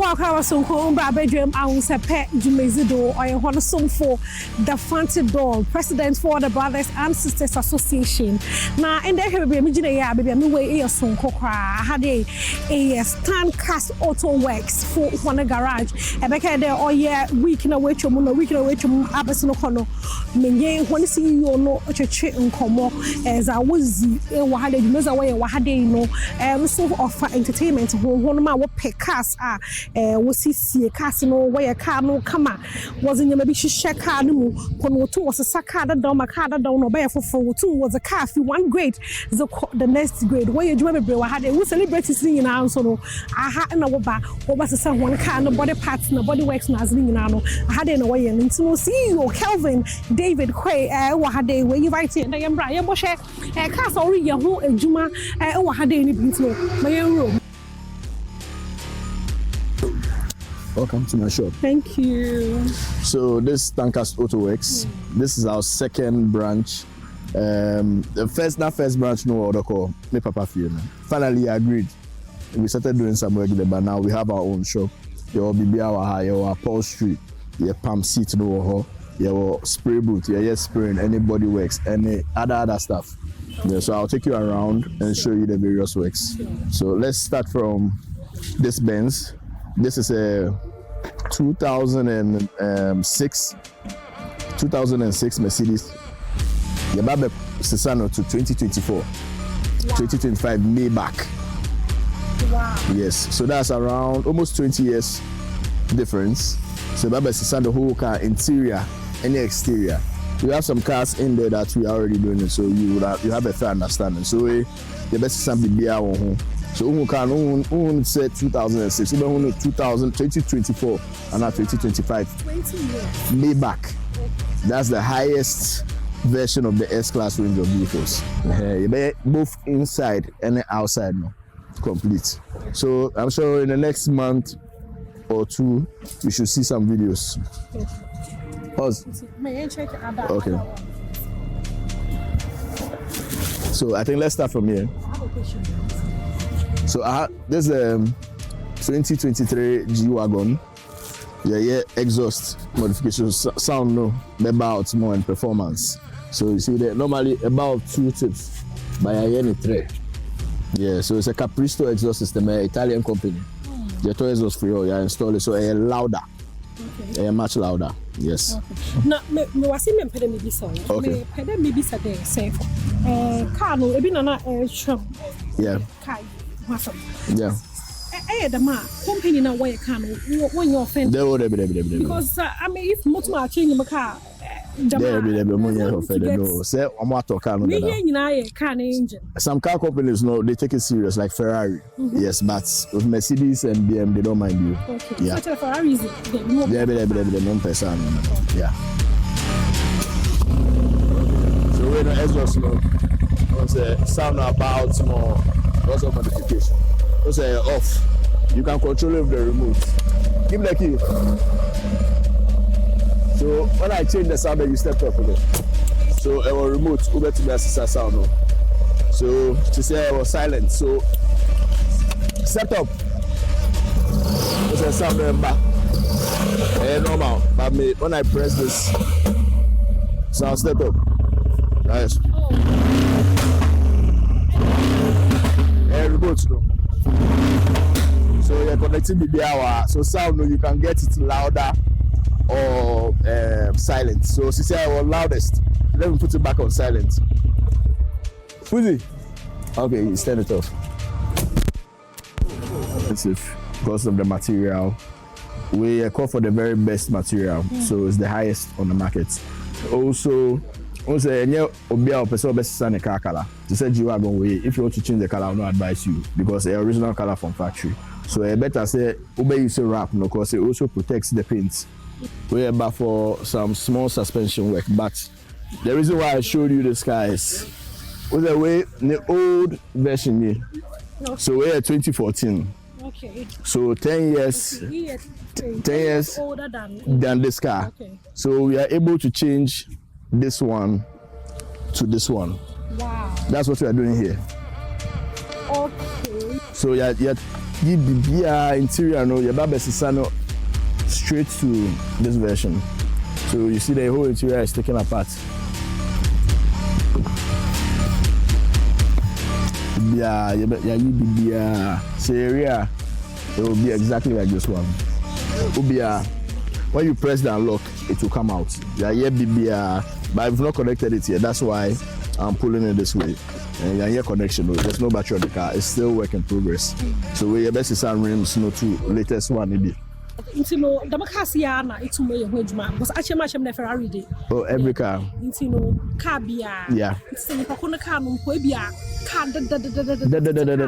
Badwam Ahosepe Jumezido, or one song for the Fancy Doll, President for the Brothers and Sisters Association. Now, and there have been a baby, I'm away a song had a Stunncust Auto Works for one garage. A back there, oh yeah, week in a way to Moon, a week in a way to Abasino Kono. Menye, when see you know, a church in Como, as I was a Wahade, Mezaway, Wahade, no, so offer entertainment, one of my pick cars are. Was see a casino where a car no come was in your maybe she share car no one two was a sakada down my car down or bear for two was a car one grade the next grade where you remember I had a celebrity singing now so I had an over over someone car no body parts no body works no singing now I had in a way and so see you Kelvin Quaye had a way you write it and I am Brian Bosch a car sorry your whole Juma had any beautiful my room. Welcome to my shop. Thank you. So this Stunncust Auto Works. This is our second branch. The first branch no other call. Me papa feel. Finally agreed. We started doing some work there, but now we have our own shop. Your BBA, your upholstery, your pump seat no your spray boot, your spraying, any body works, any other stuff. Yeah, so I'll take you around and show you the various works. So let's start from this Benz. This is a 2006 Mercedes. Yababe Sesano to 2024, 2025 Maybach. Wow. Yes, so that's around almost 20 years difference. So Yababe Sesano whole car interior and exterior. We have some cars in there that we are already doing it, so you have a fair understanding. So the best is something be our home. So we can say 2006, we can 2024 and now 2025. 20 years. Maybach. That's the highest version of the S-Class range of vehicles. Both inside and outside now, complete. So I'm sure in the next month or two, we should see some videos. Pause. May I check that? Okay. So I think let's start from here. I have a question. So this is a 2023 G-Wagon. Yeah, exhaust modification, sound no, about more and performance. So you see that normally about 2 tips by a 3. Yeah, so it's a Capristo exhaust system, an Italian company. The toy exhaust for you, install it so a louder. Okay. Much louder. Yes. Okay. Now, me was in me maybe so. Okay. Me maybe so there safe. Car no, ebi na yeah. Car. Yeah. The man company now where you can when you're offended. Because I mean, if much more change my car, some car companies know they take it serious, like Ferrari. Yes, but with Mercedes and BMW, they don't mind you. Okay. Yeah. So Ferrari is yeah. So when the exhaust sound about more. Lots of modification. Those are off. You can control it with the remote. Give me the key. So when I change the sound, you step up again. So our remote, over to the sound. So to say I was silent. So step up. What's the sound back? Normal. But when I press this, sound step up. Nice. Remote, no. So you're connecting the hour. So sound, no, you can get it louder or silent. So she said I was loudest. Let me put it back on silent. Put it. Okay, you stand it off. Expensive because of the material. We call for the very best material, so it's the highest on the market. Also, car color. They said you are going away. If you want to change the color, I will not advise you because the original color from factory. So I better say obey you say wrap because it also protects the paint. We are for some small suspension work, but the reason why I showed you this car is was the way the old version here. Okay. So we're 2014. Okay. So 10 years. 10 years older than this car. Okay. So we are able to change this one to this one. Wow. That's what we are doing here. Okay. So yeah, bibia interior no, your babes is straight to this version. So you see the whole interior is taken apart. Yeah, so area it will be exactly like this one. When you press the unlock, it will come out. But I've not connected it yet. That's why I'm pulling it this way. And your connection, there's no battery on the car. It's still work in progress. So we best is rims, no two latest one maybe. Intino, the Macasiana, it's to me a wage man. Was actually much of Ferrari day. Oh, every car. Intino, Cabia. Yeah. It's a Pacona car, Quabia, car.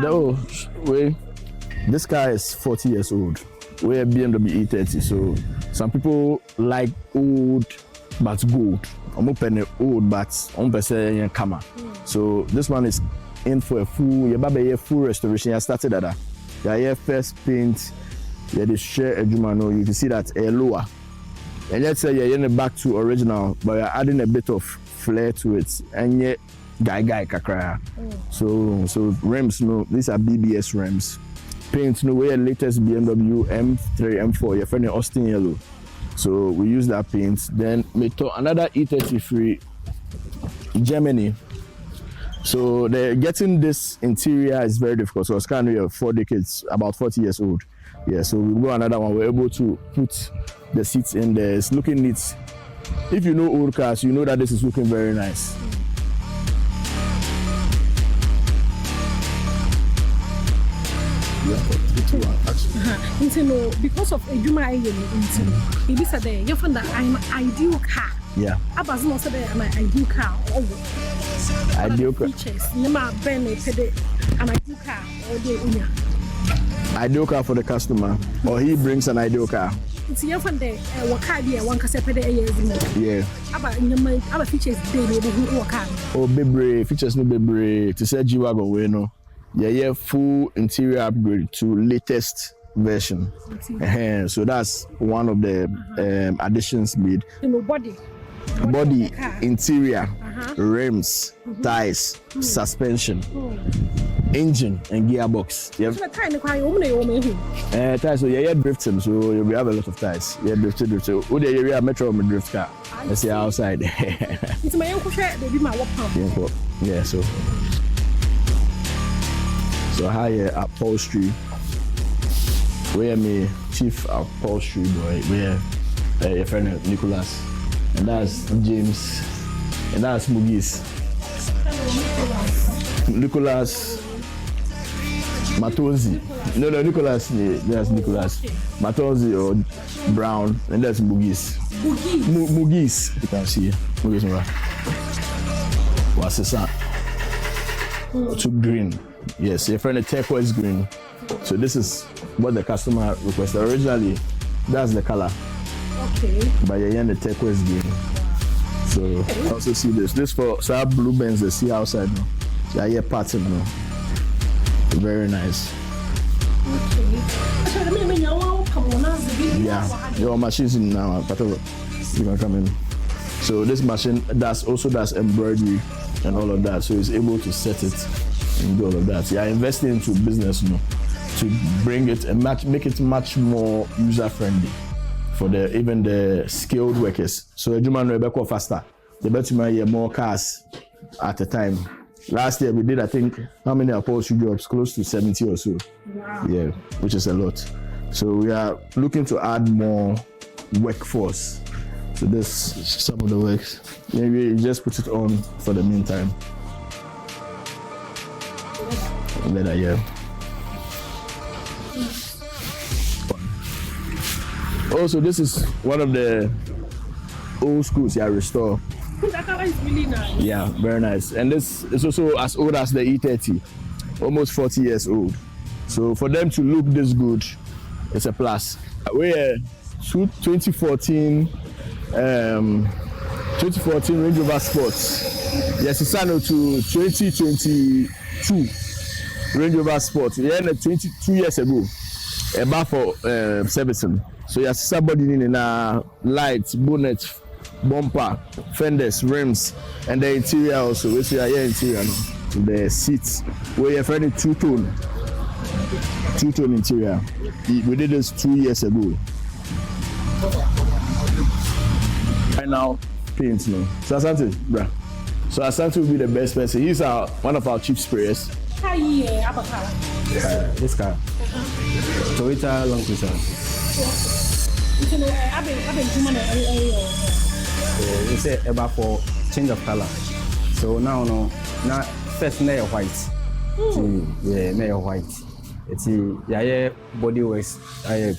Oh, wait. This car is 40 years old. We're BMW E30, so some people like old but good. I'm open old but on person camera. So this one is in for a full restoration. I started at that. Yeah, first paint. Yeah, they share a Jumano. You can see that lower. And let's say you're in back to original, but you're adding a bit of flair to it. And yet, guy kakra. So rims, no, these are BBS rims. Paint, no way, latest BMW M3, M4, you're finding Austin yellow. So we use that paint. Then we took another E33 Germany. So getting this interior is very difficult. So it's kind of 4 decades, about 40 years old. Yeah, so we go another one. We're able to put the seats in there. It's looking neat. If you know old cars, you know that this is looking very nice. Because of a Juma, it is a day. You find that I'm ideal car. Yeah. I was not say I'm an ideal car. Ideal car. Nema Ben an ideal car all day. Ideal car for the customer, or he brings an ideal car. It's your friend there. What car be one cassette a year? Yeah. About in your mind, our features daily. Oh, baby, features no baby. To say G-Wagon, we know. Yeah, full interior upgrade to latest version. So that's one of the additions made. Body, interior, rims, tires, suspension, engine, and gearbox. Tires, so yeah, drifting, so we have a lot of tires. Yeah, drifting. So we have Metro drift car. Let's see outside. It's my uncle, baby, my work pump. Yeah, so higher upholstery. Where me chief upholstery boy, where your friend Nicholas, and that's James, and that's Mugis. Nicholas Matonzi. No, Nicholas, that's Nicholas. Matonzi or Brown, and that's Mugis. Mugis, you can see. Mugis, what's the sound? To green. Yes, your friend a turquoise green. So this is what the customer requested. Originally, that's the color. Okay. But you're in the turquoise green. So also see this. This for blue Benz, the see outside now. Yeah, yeah, pattern now. Very nice. Okay. Yeah, your machine's in now. You can come in. So this machine also does embroidery and all of that. So it's able to set it and do all of that. Yeah, investing into business, to bring it and make it much more user friendly for even the skilled workers. So a human will be faster. The better more cars at a time. Last year we did, I think, how many upholstery jobs? Close to 70 or so. Wow. Yeah, which is a lot. So we are looking to add more workforce. So this is some of the works. Maybe you just put it on for the meantime. Leather, yeah. Also, this is one of the old schools, yeah, restore. That color is really nice. Yeah, very nice. And this is also as old as the E30, almost 40 years old. So for them to look this good, it's a plus. We're 2014 Range Rover Sports. Yes, it's on to 2022 Range Rover Sports. Yeah, 22 years ago, about for servicing. So yes, somebody in lights, bonnet, bumper, fenders, rims, and the interior also. We see here interior now. The seats. We have any two-tone. two-tone interior. We did this 2 years ago. Right now, paint no. So Asante, bruh. So Asante will be the best person. He's one of our chief sprayers. This car. Toyota Land Cruiser. It's about for change of color. So now first nail white. Yeah, nail white. It's body works,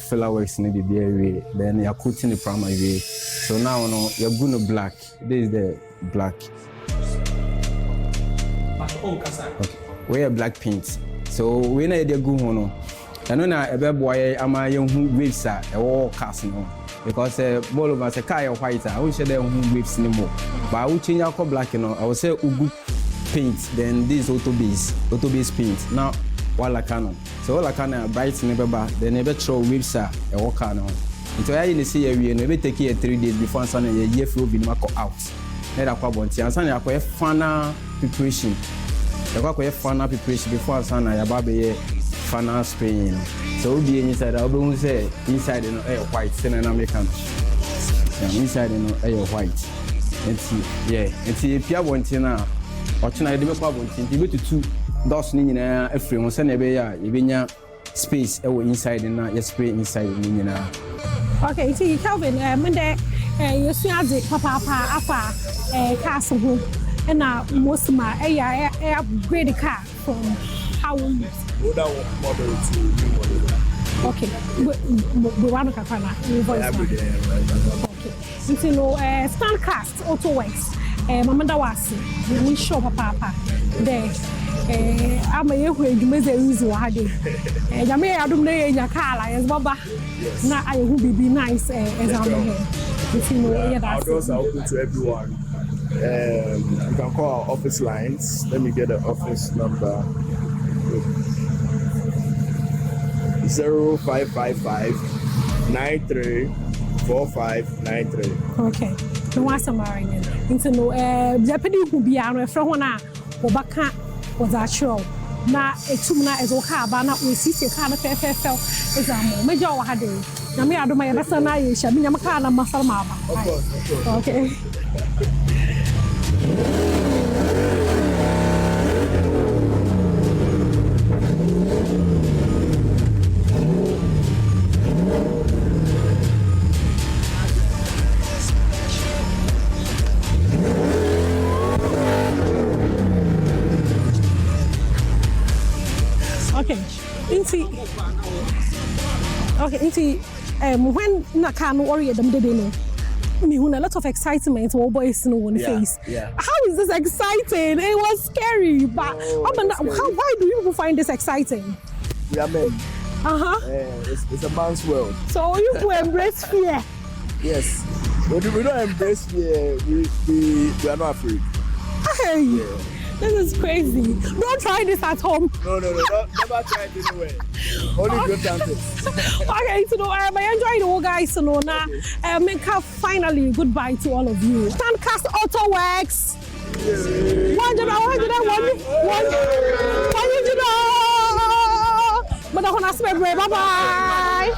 filler works in the area. Then you're cutting the primary. So now you're going to black. This is the black. Okay. We have black paint. So when I go home, I know now a boy am I young waves are all cast because all of us a car white. I wish there waves anymore. But I will change our black. I will say ugu paint. Then this auto base paint. Now while I can, so all I can bright never back. They never throw waves are a walk on. Until I see we never take here 3 days before Sunday a year flow be out. Let up about and Sunday I final preparation. I got a final preparation before Sunday about the final spraying. So we'll be inside. I'll be say inside air white, and American. Inside air white. It's Pia Bontina. Or tonight, the Bontin, you go to 2 doors in a frame on Sunday, you space inside and not spray inside. Okay, see, Kelvin, Monday, you see, Papa, castle home, and now most of my upgrade car from how we use. Okay, we want to okay, you know, Stunncust Auto Works, Mama Dawasi, we show Papa there. I'm a young reason why I may have done in your car as Baba. Now I will be nice as I'm here. If you know, our doors are open to everyone. You can call our office lines. Let me get the office number. 0555 934593. Okay. No one summarizing. Into no Japanese who be our friend one Obaka was actual. Now a 2 minutes is okay, but now we see a kind of fair is a major had it. Now me I do my lesson. I shall be a kind of muscle mama. Okay. When Nakano or them did know, me a lot of excitement or boys in one face. Yeah. How is this exciting? It was scary, but why do you find this exciting? We are men. It's a man's world. So you to embrace fear. Yes. When we don't embrace fear, we are not afraid. Hey. Yeah. This is crazy. Don't try this at home. No. Never try it anywhere. Only good chances. Okay, so I enjoy the whole guys. So now, make a finally goodbye to all of you. Stunncust Auto Works. 100. But I want to say bye bye.